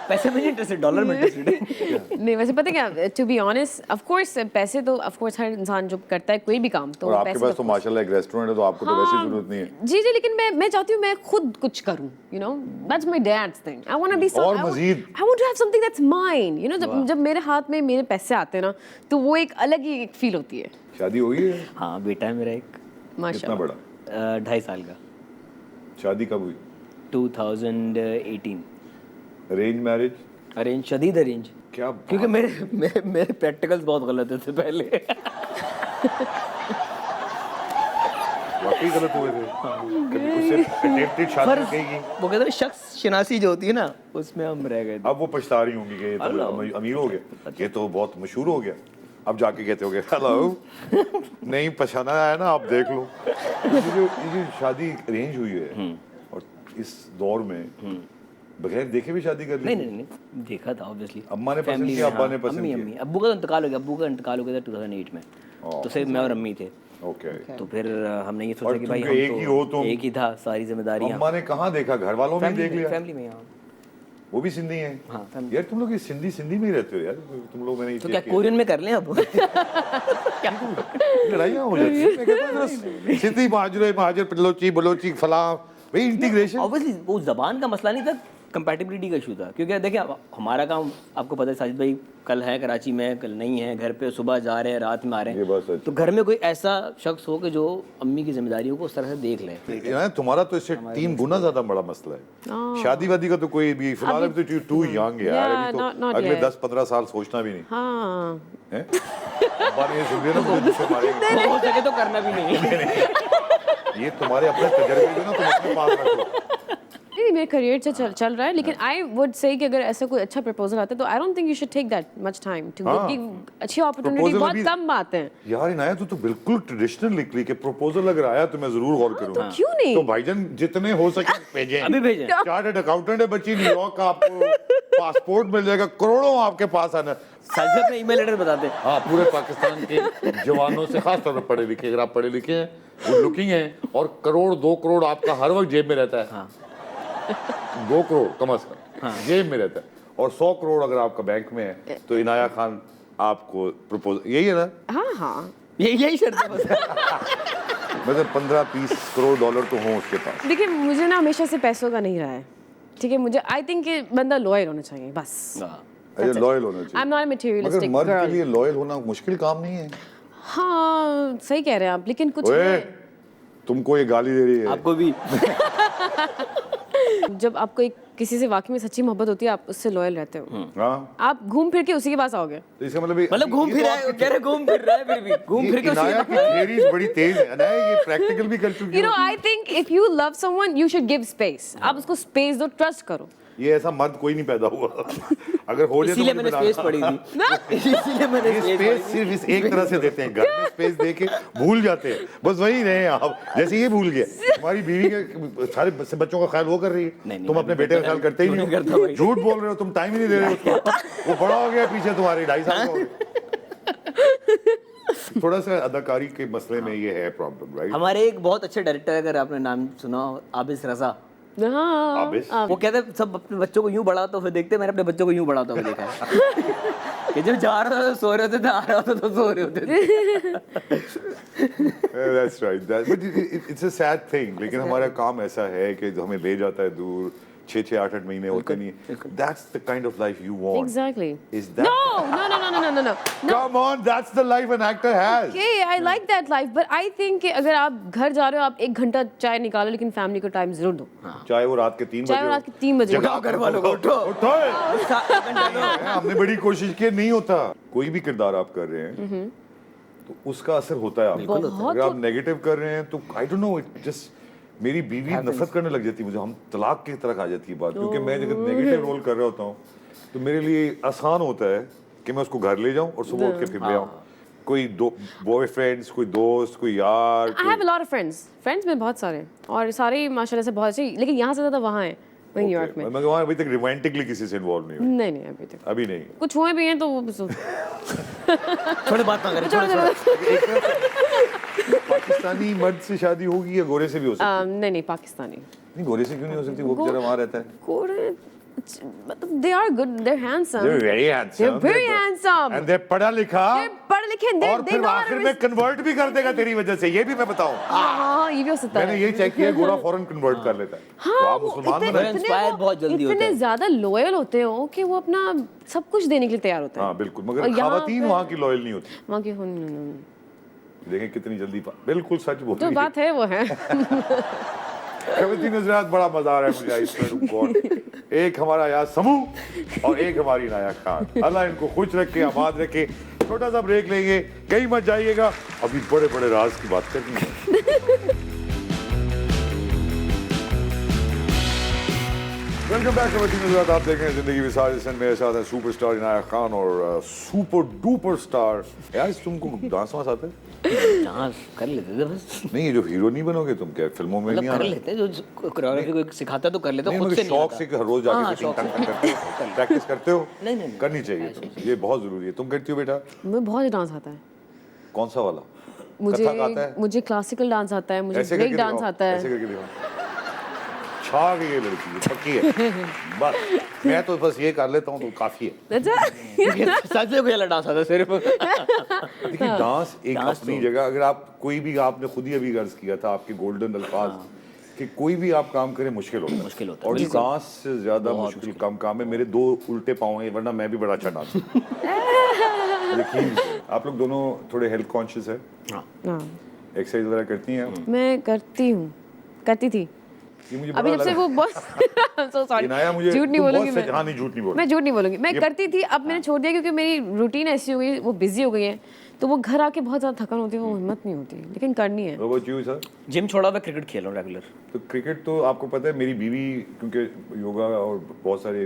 पैसे में नहीं इंटरेस्टेड, डॉलर में इंटरेस्टेड है। नहीं, वैसे पता क्या, to be honest, of course पैसे तो ऑफ कोर्स हर इंसान जो करता है कोई भी काम तो और आपके पैसे पास of तो course- माशाल्लाह एक रेस्टोरेंट है, तो आपको तो वैसे जरूरत नहीं है। जी, लेकिन मैं चाहती हूँ मैं खुद कुछ करूँ, you know, that's my dad's thing. I want to be और मज़ीद? I want to have something that's mine, you know. जब मेरे हाथ में मेरे पैसे आते हैं ना, तो वो एक अलग ही एक फील होती है। शादी हो गई है? हाँ, बेटा है मेरा एक, कितना माशाल्लाह। बड़ा? 2.5 साल का। शादी कब हुई? 2018। Arrange marriage? अरेंज, शदीद अरेंज। क्या क्योंकि मेरे प्रैक्टिकल्स बहुत गलत थे पहले। वाकई गलत हुए थे। कभी उससे अटेम्प्टेड शादी कहेगी। वो कहते हैं शख्स शिनासी जो होती है ना, उसमें हम रह गए थे। अब वो पछता रही होंगी कि ये तो अमीर हो गया, ये तो बहुत मशहूर हो गया। अब जाके कहते होगे हेलो नहीं पछाना आया ना, आप देख लो। ये जो शादी अरेंज हुई है और इस दौर में बगैर देखे भी शादी कर ली? नहीं, देखा था ऑब्वियसली। अम्मा ने पसंद किया, अब्बा ने पसंद किया? अम्मी। अब्बू का इंतकाल हो गया, अब्बू का इंतकाल हो गया था 2008 में। तो सिर्फ मैं और अम्मी थे। ओके। तो फिर हमने ये और सोचा कि भाई तुमको एक ही हो तुम? एक ही था, सारी जिम्मेदारी अम्मा ने कहाँ देखा, घर वालों में देख लिया? फैमिली में। हाँ, वो भी सिंधी हैं? हाँ, family। यार तुम लोग ये सिंधी में ही रहते हो यार, तुम लोग। मैंने तो क्या कोरियन में कर लें अब? लड़ाइयाँ हो जाती हैं। मैं कहता हूँ जरा सिंधी महाजर बलोची फलां, भाई इंटीग्रेशन। ऑब्वियसली वो जबान का मसला नहीं था, कंपैटिबिलिटी का इशू था। क्योंकि देखिए हमारा काम आपको पता है साजिद भाई, कल है कराची में, कल नहीं है घर पे, सुबह जा रहे हैं रात में आ रहे ये बात हैं। सच तो घर में कोई ऐसा शख्स हो कि जो अम्मी की जिम्मेदारियों को उस तरह से देख ले। है। तुम्हारा तो इससे 3 गुना ज्यादा बड़ा मसला है। शादी वादी का तो कोई भी फिलहाल अभी तो टू यंग है यार, अभी तो अगले 10-15 साल सोचना भी नहीं हाँ, है। अब्बा ने ये सुन लिया ना मुझे गुस्से मारेंगे। हो सके तो करना भी नहीं। ये तुम्हारे अपने तजर्बे जो ना तुम अपने पास रखो। नहीं, मेरे करियर से चल रहा है, लेकिन आई वुड से कि अगर ऐसा कोई अच्छा प्रपोजल आता है तो I don't think you should take that much time to give. अच्छी अपॉर्चुनिटी Proposal बहुत अभी- कम आते हैं। यार इनाया तो बिल्कुल ट्रेडिशनल निकली कि प्रपोजल अगर आया तो मैं जरूर गौर करूंगा। तो क्यों नहीं? तो भाईजान जितने हो सके भेजें। अभी भेजें। चार्टर्ड अकाउंटेंट है बच्ची, न्यूयॉर्क का, आपको पासपोर्ट मिल जाएगा, करोड़ों आपके पास आना। साजिद अपने ईमेल एड्रेस बताते हैं। हाँ, पूरे पाकिस्तान के जवानों से, खास तौर पर पढ़े लिखे, अगर आप पढ़े लिखे हैं, गुड लुकिंग हैं और 1-2 करोड़ आपका हर वक्त जेब में रहता है। हाँ। 2 करोड़ कम से कम जेब में रहता है, और 100 करोड़ अगर आपका बैंक में है, तो इनाया खान आपको प्रपोज, यही है ना? हाँ, यही शर्त है बस। मतलब 15-20 करोड़ डॉलर तो हों उसके पास। देखिए मुझे ना हमेशा से पैसों का नहीं रहा है, ठीक है, मुझे आई थिंक कि बंदा लॉयल होना चाहिए बस। अच्छा, लॉयल होना चाहिए। आई एम नॉट अ मगर मटेरियलिस्टिक मर्द के गर्ल। लिए लॉयल होना मुश्किल काम नहीं है। हाँ सही कह रहे हैं आप, लेकिन कुछ ओए, है। तुमको ये गाली दे रही है। आपको भी जब आपको एक किसी से वाकई में सच्ची मोहब्बत होती है, आप उससे लॉयल रहते हो। हाँ, आप घूम फिर के उसी के पास आओगे। तो इसका मतलब घूम फिर रहा है, कह रहे घूम फिर रहा है, फिर भी घूम फिर के उसी इनाया के की थियरीज बड़ी तेज है। अनाया ये प्रैक्टिकल भी कर चुकी You know, है। I think if you love someone, you should give space. आप उसको space दो, trust करो। ये ऐसा मर्द कोई नहीं पैदा हुआ। अगर हो जाए तो इसीलिए मुझे मैंने बताना। स्पेस पढ़ी थी। इसीलिए मैंने ये स्पेस स्पेस सिर्फ इस एक तरह से देते हैं, घर में स्पेस दे के भूल जाते हैं, बस वही रहे आप। जैसे ये भूल गए, तुम्हारी बीवी के सारे बच्चों का ख्याल वो कर रही है, नहीं, तुम अपने बेटे का ख्याल करते ही नहीं करता नहीं, भाई। झूठ बोल रहे हो, तुम टाइम ही नहीं दे रहे हो उसको। वो बड़ा हो गया पीछे तुम्हारे 2.5 साल का हो गया। थोड़ा सा अदाकारी के मसले में ये है प्रॉब्लम, राइट? हमारे एक बहुत अच्छे डायरेक्टर, अगर आपने नाम सुना हो, आबिस रजा, हाँ आबिस? वो कहते हैं सब अपने बच्चों को यूं बढ़ाता हुए देखते, मैंने अपने बच्चों को यूं बढ़ाता हुआ देखा है। कि जब जा रहा था तो सो रहे होते थे, आ रहा होता तो सो रहे होते थे। That's right. But it's a sad thing. लेकिन हमारा काम ऐसा है कि जो हमें ले जाता है दूर, 6-8 महीने होते नहीं। That's the kind of life you want. Exactly. Is that? No. Come on, that's the life an actor has. Okay, I like that life, but I think कि अगर आप घर जा रहे हो, आप 1 घंटा चाय निकालो, लेकिन फैमिली को टाइम जरूर दो। चाहे वो रात के 3 बजे चाहे वो रात के 3 बजे हो। जगाओ घर वालों को, उठो। उठो। हमने बड़ी कोशिश की, नहीं होता। कोई भी किरदार आप कर रहे हैं तो उसका असर होता है आपको। बहुत अगर आप नेगेटिव कर रहे हैं तो I don't know, it just मेरी बीवी नफरत करने लग जाती है मुझे, हम तलाक की तरह आ जाती है बात, क्योंकि मैं जब नेगेटिव रोल कर रहा होता हूँ तो मेरे लिए आसान होता है कि मैं उसको घर ले जाऊँ और सुबह उठ के फिर ले आऊँ। कोई दो बॉयफ्रेंड्स, कोई दोस्त, कोई यार, I have a lot of friends. Friends में बहुत सारे, और सारे ही माशाल्लाह से बहुत अच्छे, लेकिन यहाँ से ज़्यादा वहाँ हैं, वहीं न्यूयॉर्क में। मैं वहाँ अभी तक रोमांटिकली किसी से इन्वॉल्व नहीं हूँ। नहीं अभी तक। अभी नहीं। कुछ हुए भी हैं तो वो थोड़ी बात ना करें, छोड़ो। पाकिस्तानी मर्द से शादी होगी या गोरे से भी हो सकती है? नहीं पाकिस्तानी। नहीं, गोरे से क्यों नहीं हो सकती? वो बेचारा वहाँ रहता है। गोरे मतलब they are good, they're handsome. They're very handsome. They're very handsome. And they're पढ़ा लिखा। They're पढ़े लिखे, और फिर आखिर में कन्वर्ट भी कर देगा तेरी वजह से, ये भी मैं बताऊं। हाँ ये भी हो सकता है। मैंने ये चेक किया, गोरा फौरन कन्वर्ट कर लेता है। तो आप मुसलमान इतने- बने। इतने इंस्पायर वो- बहुत जल्दी होता इतने है। ज्यादा लॉयल होते हो कि वो अपना सब कुछ देने के लिए तैयार होते हैं। हाँ बिल्कुल, और मगर यहाँ खवातीन पे- वहाँ की लॉयल नहीं होती। वहाँ की देखें कितनी जल्दी बिल्कुल सच बोल जो रही है। बात है वो है। खवातीन हज़रात, बड़ा मजा आ रहा है मुझे आइस में गॉड। एक हमारा यार समूह और एक हमारी नाया खान। अल्लाह इनको खुश रखे, आबाद रखे। छोटा सा ब्रेक लेंगे, कहीं मत जाइएगा, अभी बड़े बड़े राज की बात करनी है। वेलकम बैक खवातीन हज़रात, आप देख रहे हैं जिंदगी विसार। इसमें मेरे साथ है सुपरस्टार इनाया खान और सुपर डुपर स्टार। यार तुमको डांस वांस आता है? डांस कर लेते थे बस, नहीं, ये जो हीरो नहीं बनोगे तुम, क्या फिल्मों में मतलब नहीं कर आना? लेते, जो कोरियोग्राफी कोई सिखाता तो कर लेते, नहीं, खुद मगर से नहीं शौक आता। से कि हर रोज हाँ, जाके शौक टिंग से। टंग करते हो, प्रैक्टिस करते हो? नहीं। करनी चाहिए तुम, ये बहुत जरूरी है। तुम करती हो बेटा? मुझे बहुत डांस आता है। कौन सा वाला? कथक आता है? मुझे क्लासिकल डांस आता है, मुझे ऐसे ब्रेक करके डांस दिखाओ, आता है। ऐसे करके दिखाओ। छा गई ये लड़की, ये पक्की है। बस मैं तो बस ये कर लेता हूँ तो काफी है। अच्छा सच में कोई अलग डांस आता है सिर्फ। देखिए डांस एक डांस अपनी तो- जगह, अगर आप कोई भी, आपने खुद ही अभी गर्ज किया था आपके गोल्डन अल्फाज कि कोई भी आप काम करें मुश्किल होता है। मुश्किल होता है, और बिल्कुल। डांस से ज्यादा मुश्किल कम काम है। मेरे 2 उल्टे पाँव हैं, वरना मैं भी बड़ा अच्छा डांस यकीन से। आप लोग दोनों थोड़े हेल्थ कॉन्शियस है? हाँ एक्सरसाइज वगैरह करती हैं आप? मैं करती थी। ये मुझे अभी बड़ा जब से लगा। वो बहुत so sorry, इनाया मुझे झूठ नहीं तुम बोलूंगी बहुत सच- हाँ, मैं। नहीं, झूठ नहीं बोल। मैं झूठ नहीं बोलूंगी, मैं ये- करती थी, अब मैंने छोड़ दिया क्योंकि मेरी रूटीन ऐसी हो गई, वो बिजी हो गई है, तो वो घर आके बहुत ज्यादा थकान होती है, वो हिम्मत नहीं होती, लेकिन करनी है। What about you, sir? Gym छोड़ा, मैं क्रिकेट खेल रहा हूँ रेगुलर। तो क्रिकेट तो आपको पता है, मेरी बीवी क्योंकि योगा और बहुत सारे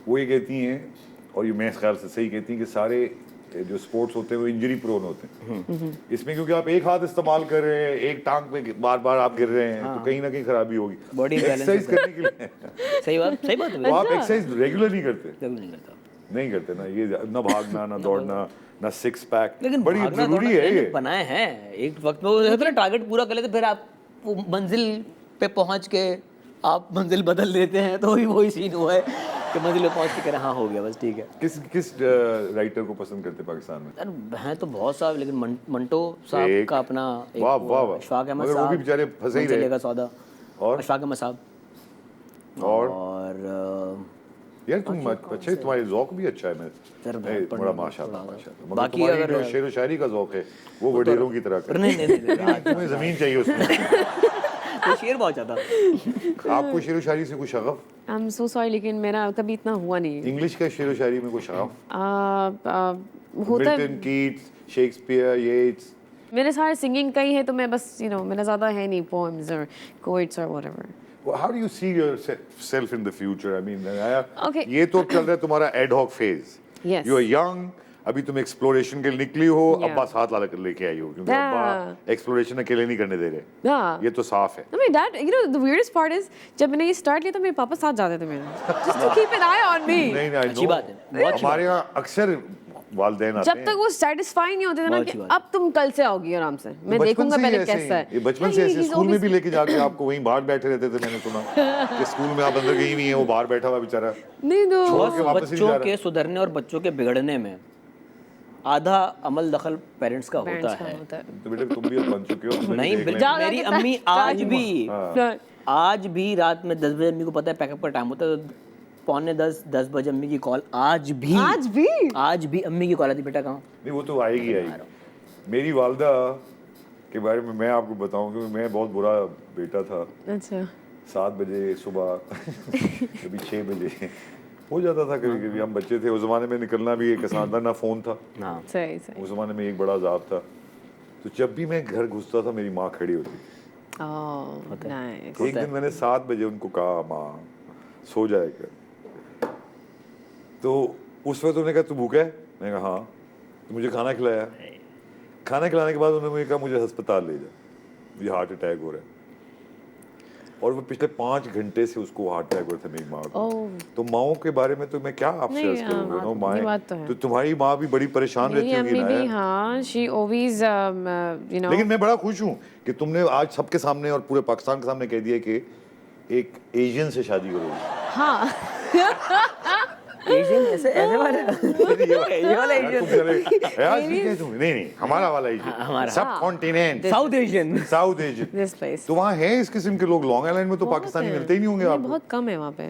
वो ये कहती हैं, और ये मैं ख्याल से सही कहती हैं कि सारे जो स्पोर्ट्स होते हैं वो इंजरी प्रोन होते हैं। इसमें क्योंकि आप एक हाथ इस्तेमाल कर रहे हैं, एक टांग पे बार बार आप गिर रहे हैं, तो कहीं ना कहीं खराबी होगी। Body imbalance एक्सरसाइज होता है। करने के लिए सही बात है। तो आप एक्सरसाइज रेगुलर नहीं करते? जरूर नहीं करता, नहीं करते ना, ये ना भागना, ना दौड़ना, ना सिक्स पैक, लेकिन बड़ी भागना जरूरी दौड़ना है मैंने ये। बनाए हैं। एक वक्त में वो होता है ना, टारगेट पूरा कर लेते, फिर आप वो मंजिल पे पहुंच के आप मंजिल बदल देते हैं, तो वही सीन हुआ है। कि मंजिल पे पहुंच के कह रहे हाँ हो गया बस ठीक है। किस राइटर को पसंद करते पाकिस्तान में? यार हैं तो बहुत सारे, लेकिन मंटो साहब एक। का अपना एक वाह, वो वाह, वाह। अशफाक अहमद मगर वो साहब, भी बेचारे फंसे ही मन रहे। चलेगा सौदा, और अशफाक अहमद साहब। और यार तुम अच्छा, तुम्हारे ज़ौक़ भी अच्छा है। मैं सर, बड़ा माशाल्लाह माशाल्लाह। मगर बाकी तुम्हारी अगर- जो शेर व शायरी का ज़ौक़ है वो वडेरों की तरह का। नहीं नहीं नहीं, नहीं, तुम्हें ज़मीन चाहिए उसमें। तो शेर बहुत चाहता। आपको शेर व शायरी से कोई Shagaf? I am so sorry, लेकिन मेरा कभी इतना हुआ नहीं। इंग्लिश का शेर व शायरी में कोई शगफ? होता मिल्टन, कीट्स, शेक्सपियर, येट्स? मेरे सारे सिंगिंग का ही है, तो मैं बस मेरा ज़्यादा है नहीं पोएम्स और कोइट्स और whatever. How do you see yourself in the future? I mean, Okay. ये तो चल रहा है तुम्हारा ad hoc phase. Yes. You are young. अभी तुम एक्सप्लोरेशन के लिए निकली हो। Yeah. अब्बा साथ ला कर लेके आई हो क्योंकि Yeah. अब्बा एक्सप्लोरेशन अकेले नहीं करने दे रहे। Yeah. ये तो साफ है। No, my dad, the weirdest part is जब मैंने ये स्टार्ट किया तो मेरे पापा साथ जाते थे मेरे, just to keep an eye on me. नहीं नहीं, I अच्छी know. बात है, बहुत अच्छी हमारे यहाँ अक्सर वालदेन आते जब हैं। तक वो सेटिस्फाई नहीं होते थे ना बहुत कि अच्छी बात। अब तुम कल से आओगी आराम से, मैं बचपन देखूंगा से ही पहले ऐसे कैसा ही- है। ये बचपन से ऐसे स्कूल में भी लेके जाके आपको वहीं बाहर बैठे रहते थे, मैंने सुना कि स्कूल में आप अंदर गई हुई हैं, वो बाहर बैठा हुआ बेचारा। नहीं तो छोड़ के वापस ही नहीं जा बच्चों रहा। के सुधरने और बच्चों के बिगड़ने में आधा अमल दखल पेरेंट्स का होता parents का है। होता है। तो बेटे तुम भी अब बन चुके हो, तुम्हें नहीं देख बिल्कुल, लेंगे। जाओ मेरी जाके अम्मी try आज भी हाँ। आज भी रात में 10 बजे अम्मी को पता है पैकअप का टाइम होता है, तो पौने 10 बजे अम्मी की कॉल आज भी अम्मी की कॉल आती, बेटा कहाँ? नहीं वो तो आएगी आएगी। मेरी वालदा के बारे में मैं आपको बताऊं क्योंकि मैं बहुत बुरा बेटा था। अच्छा 7 बजे सुबह कभी 6 बजे हो जाता था, कभी कभी हम बच्चे थे उस जमाने में, निकलना भी एक आसान था, ना फोन था हाँ सही सही। उस जमाने में, एक बड़ा अजाब था। तो जब भी मैं घर घुसता था मेरी माँ खड़ी होती। Oh nice. एक दिन मैंने 7 बजे उनको कहा माँ सो जाए कर, तो उस वक्त उन्होंने कहा तू भूखा है? मैंने कहा हाँ। तो मुझे खाना खिलाया। खाना खिलाने के बाद उन्होंने मुझे कहा मुझे अस्पताल ले जा, मुझे हार्ट अटैक हो रहा है। और वो पिछले 5 घंटे से उसको हार्ट अटैक हो रहा था मेरी माँ को। तो माओं के बारे में तो मैं क्या आपसे नहीं, अर्ज करूँगा, नो ये माएं बात तो है। तो तुम्हारी माँ भी बड़ी परेशान रहती मेरी होगी अम्मी ना भी यार? हाँ, she always लेकिन मैं बड़ा खुश हूँ कि तुमने आज सबके सामने और पूरे पाकिस्तान के सामने कह दिया कि एक एशियन से शादी करोगी। हाँ एशियन ऐसे वाला ये वाला यार तुम एशियन, चले यार ये क्या तुम, नहीं नहीं हमारा वाला एशियन, हमारा। सब continent, south Asian. South Asian. this place तो वहाँ हैं इस किस्म के लोग? लॉन्ग आइलैंड में तो पाकिस्तानी मिलते ही नहीं होंगे आपको। बहुत कम है वहाँ पे,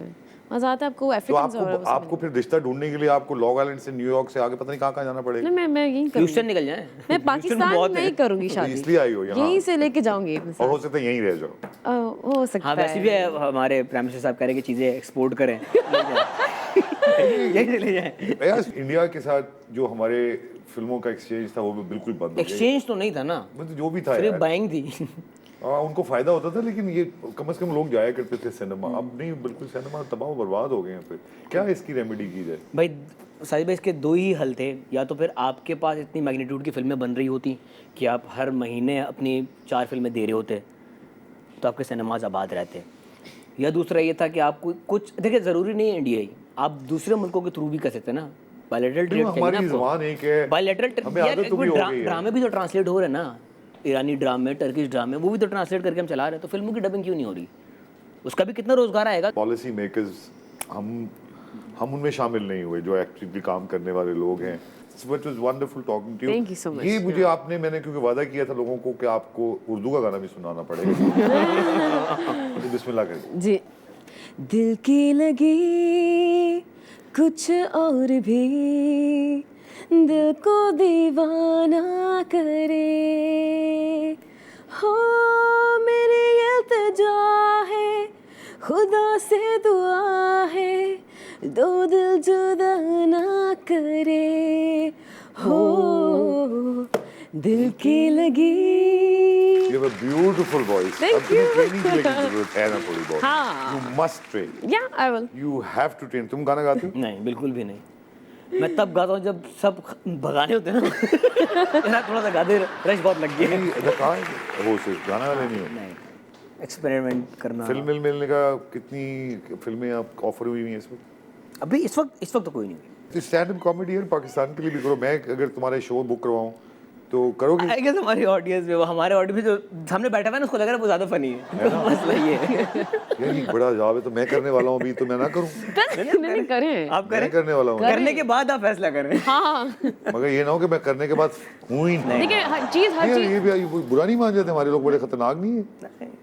मजा आता है आपको तो अफ्रीकन्स और आपको फिर रिश्ता ढूंढने के लिए आपको लॉन्ग आइलैंड से न्यूयॉर्क से आगे पता नहीं कहाँ जाना पड़ेगा। मैं यहीं ह्यूस्टन करूँगी, निकल जाए। मैं पाकिस्तान नहीं करूँगी शादी, इसलिए आई हो यहाँ। यहीं से लेके जाऊंगी अपने और हो साथ। सकता है यहीं रह जाओ। हो सकता हाँ है। वैसे भी हमारे प्राइम मिनिस्टर साहब कह रहे हैं कि चीज़ें एक्सपोर्ट करें, यही ले जाए। यार इंडिया के साथ जो हमारे फिल्मों का एक्सचेंज था वो भी बिल्कुल बंद हो गया। एक्सचेंज तो नहीं था ना, मतलब जो भी था सिर्फ यार, बाइंग थी। उनको फायदा होता था, लेकिन ये कम से कम लोग जाया करते थे सिनेमा। अब नहीं, बिल्कुल सिनेमा तबाह बर्बाद हो गए हैं। फिर क्या इसकी रेमेडी की जाए? भाई साहिब भाई इसके 2 ही हल थे, या तो फिर आपके पास इतनी मैग्नीट्यूड की फिल्में बन रही होती कि आप हर महीने अपनी 4 फिल्में दे रहे होते तो आपके सिनेमाज आबाद रहते, या दूसरा ये था कि आपको कुछ, देखिए ज़रूरी नहीं है इंडिया ही, आप दूसरे मुल्कों के थ्रू भी कर सकते हैं ना। बायलैटरल ट्रेड चाहिए ना हमारी आपको। ज़बान एक है, बायलैटरल हमें आदत तो भी हो गई है। ड्रामे भी तो ट्रांसलेट हो रहे हैं ना, ईरानी ड्रामे, टर्किश ड्रामे, वो भी तो ट्रांसलेट करके हम चला रहे हैं, तो फिल्मों की डबिंग क्यों नहीं हो रही? उसका भी कितना रोजगार आएगा। पॉलिसी मेकर्स हम उनमें शामिल नहीं हुए जो एक्टिवली काम करने वाले लोग हैं। It was wonderful talking to you. Thank you so much. ये मुझे आपने, मैंने क्योंकि वादा किया था लोगों को कि आपको उर्दू का गाना भी सुनाना पड़ेगा। तो बिस्मिल्लाह करिए। जी। दिल की लगी कुछ और भी दिल को दीवाना करे, हो मेरी इल्तिजा है, खुदा से दुआ है, दो दिल जुदा ना करे, हो दिल की लगी। You have a beautiful voice. Thank अब तुम्हें you. ट्रेनिंग की जरूरत है ना थोड़ी बहुत। हाँ। You must train. Yeah, I will. You have to train. तुम गाना गाते हो? नहीं, बिल्कुल भी नहीं। मैं तब गाता हूँ जब सब भगाने होते हैं ना। मेरा थोड़ा सा गाते रश बहुत लग गया है। नहीं, कहाँ हो सिर्फ गाना वाले नहीं हो। नहीं, एक्सपेरिमेंट करना। फिल्म मिलने का कितनी फिल्में आप ऑफर हुई हैं इस वक्त? अभी इस वक्त तो कोई नहीं हुई। तो स्टैंड अप कॉमेडी यार पाकिस्तान के लिए भी करो। मैं अगर तुम्हारे शो बुक करवाऊँ तो करोगे? आई गेस हमारी ऑडियंस में, वो हमारे ऑडियंस में जो सामने बैठा हुआ है ना, उसको लग रहा है वो ज्यादा फनी है। बस वही है। यार ये बड़ा जवाब है, तो मैं करने वाला हूँ अभी, तो मैं ना करूँ? नहीं करें। आप करें, मैं करने वाला हूँ, करने के बाद आप फैसला करें। हाँ मगर ये ना हो कि मैं करने के बाद हूँ ही नहीं। देखिए हर चीज ये भी बुरा नहीं मान जाते हमारे लोग, बड़े खतरनाक नहीं है?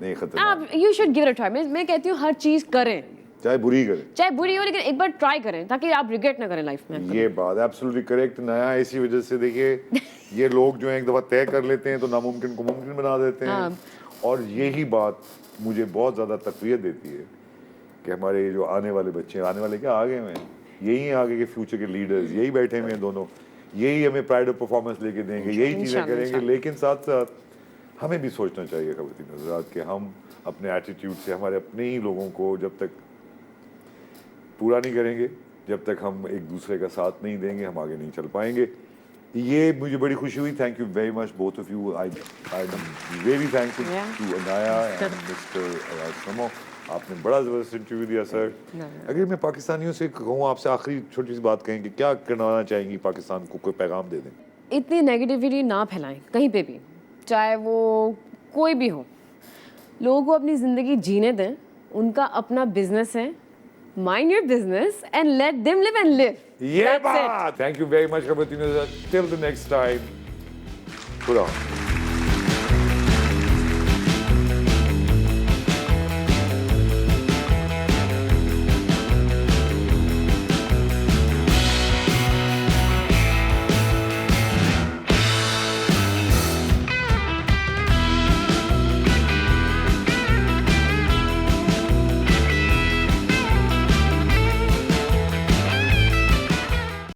नहीं खतरनाक, आप you should give it a try. मैं कहती हूँ हर चीज करें, चाहे बुरी करे। चाहे बुरी हो, लेकिन एक बार ट्राई करें ताकि आप रिग्रेट ना करें लाइफ में। ये बात एब्सोल्युटली करेक्ट। नया इसी वजह से देखिए ये लोग जो है एक दफा तय कर लेते हैं तो नामुमकिन को मुमकिन बना देते हैं। और यही बात मुझे बहुत ज़्यादा तकवीत देती है कि हमारे ये जो आने वाले बच्चे, आने वाले क्या आगे में, यही हैं आगे के फ्यूचर के लीडर्स, यही बैठे हुए हैं दोनों, यही हमें प्राइड ऑफ परफॉर्मेंस लेके देंगे, यही चीज़ें करेंगे। लेकिन साथ साथ हमें भी सोचना चाहिए ख़वातीन हज़रात कि हम अपने एटीट्यूड से हमारे अपने ही लोगों को जब तक पूरा नहीं करेंगे, जब तक हम एक दूसरे का साथ नहीं देंगे, हम आगे नहीं चल पाएंगे। ये मुझे बड़ी खुशी हुई। Thank you very much both of you. I am very thankful to Anaya and mister Samo. आपने बड़ा ज़बरदस्त इंटरव्यू दिया सर। अगर मैं पाकिस्तानियों से कहूँ, आपसे आखिरी छोटी सी बात कहें कि क्या करवाना चाहेंगी पाकिस्तान को, कोई पैगाम दे दें? इतनी नेगेटिविटी ना फैलाएं कहीं पे भी, चाहे वो कोई भी हो। लोगों को अपनी ज़िंदगी जीने दें, उनका अपना बिजनेस है। Mind your business and let them live and live. ये That's it. बात। Thank you very much, ख़वातीन हज़रात. Till the next time. खुदा हाफ़िज़।